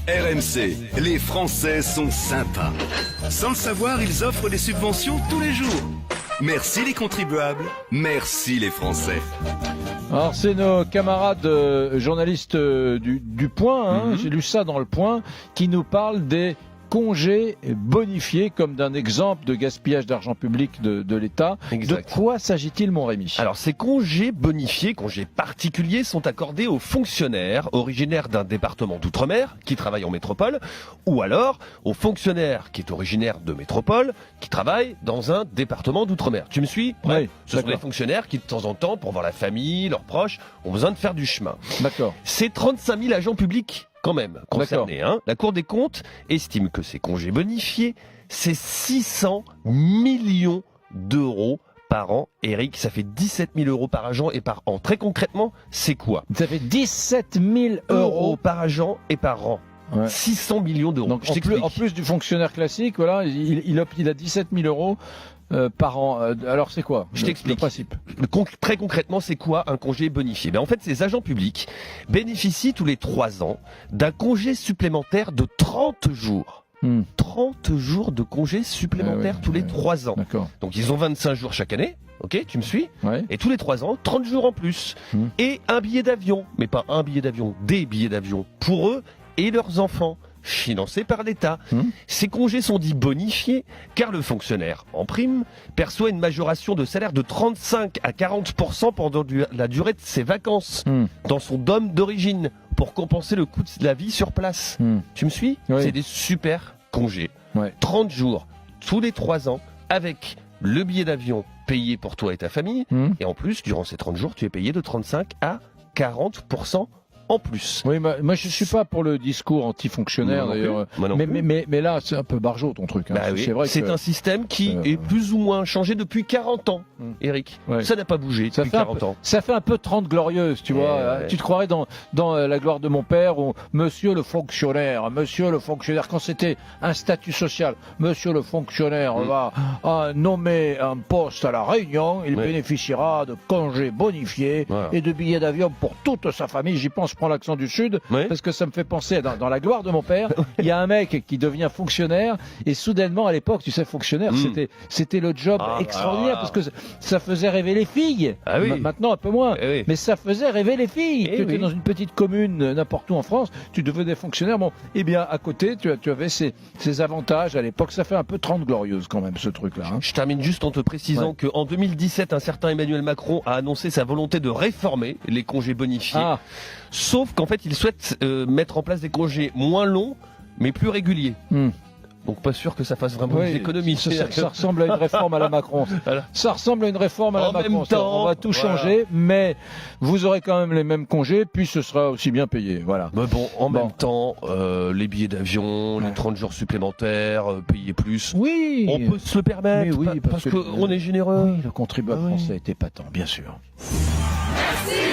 RMC, les Français sont sympas. Sans le savoir, ils offrent des subventions tous les jours. Merci les contribuables, merci les Français. Alors c'est nos camarades journalistes du Point, j'ai lu ça dans le Point, qui nous parlent des congés bonifiés comme d'un exemple de gaspillage d'argent public de l'État. Exact. De quoi s'agit-il, mon Rémi ? Alors, ces congés bonifiés, congés particuliers, sont accordés aux fonctionnaires originaires d'un département d'outre-mer qui travaillent en métropole, ou alors aux fonctionnaires qui est originaire de métropole qui travaillent dans un département d'outre-mer. Tu me suis ? Oui, Ce sont des fonctionnaires qui, de temps en temps, pour voir la famille, leurs proches, ont besoin de faire du chemin. D'accord. C'est 35 000 agents publics quand même concernés. La Cour des comptes estime que ces congés bonifiés, c'est 600 millions d'euros par an. Eric, ça fait 17 000 euros par agent et par an. Très concrètement, c'est quoi ? Ça fait 17 000 euros par agent et par an. Ouais. 600 millions d'euros. Donc en plus du fonctionnaire classique, voilà, il a 17 000 euros par an. Alors c'est quoi Je t'explique. Le principe. Très concrètement, c'est quoi un congé bonifié ? En fait, ces agents publics bénéficient tous les 3 ans d'un congé supplémentaire de 30 jours. 30 jours de congé supplémentaire tous les 3 ans. D'accord. Donc ils ont 25 jours chaque année. Ok, tu me suis ? Ouais. Et tous les 3 ans, 30 jours en plus. Et un billet d'avion. Mais pas un billet d'avion, des billets d'avion. Pour eux et leurs enfants. Financés par l'État. Ces congés sont dits bonifiés car le fonctionnaire, en prime, perçoit une majoration de salaire de 35 à 40% pendant la durée de ses vacances dans son dom d'origine pour compenser le coût de la vie sur place. Tu me suis ? Oui. C'est des super congés. Ouais. 30 jours tous les 3 ans avec le billet d'avion payé pour toi et ta famille. Et en plus, durant ces 30 jours, tu es payé de 35 à 40% en plus. Oui, moi je suis pas pour le discours anti-fonctionnaire d'ailleurs. Mais là, c'est un peu barjot ton truc. Bah oui. C'est vrai C'est un système qui est plus ou moins changé depuis 40 ans, Eric. Ouais. Ça n'a pas bougé depuis 40 ans. Ça fait un peu 30 glorieuses, tu vois. Tu te croirais dans La gloire de mon père où monsieur le fonctionnaire, quand c'était un statut social, monsieur le fonctionnaire va nommer un poste à la Réunion, il bénéficiera de congés bonifiés et de billets d'avion pour toute sa famille. J'y pense. Je prends l'accent du Sud parce que ça me fait penser dans La gloire de mon père, il y a un mec qui devient fonctionnaire et soudainement à l'époque, tu sais, fonctionnaire, c'était le job extraordinaire parce que ça faisait rêver les filles. Maintenant un peu moins, mais ça faisait rêver les filles. Tu étais dans une petite commune n'importe où en France, tu devenais fonctionnaire. Bon, eh bien à côté, tu avais ces avantages à l'époque. Ça fait un peu 30 glorieuses quand même ce truc-là. Je termine juste en te précisant qu'en 2017, un certain Emmanuel Macron a annoncé sa volonté de réformer les congés bonifiés. Sauf qu'en fait, il souhaite mettre en place des congés moins longs, mais plus réguliers. Donc pas sûr que ça fasse vraiment des économies. Ça ressemble à une réforme à la Macron. Voilà. Ça ressemble à une réforme à la Macron. Même temps, on va tout changer, mais vous aurez quand même les mêmes congés, puis ce sera aussi bien payé. Voilà. Mais bon, en même temps, les billets d'avion, les 30 jours supplémentaires, payer plus. Oui. On peut se le permettre parce qu'on est généreux. Oui, le contribuable français est épatant, bien sûr.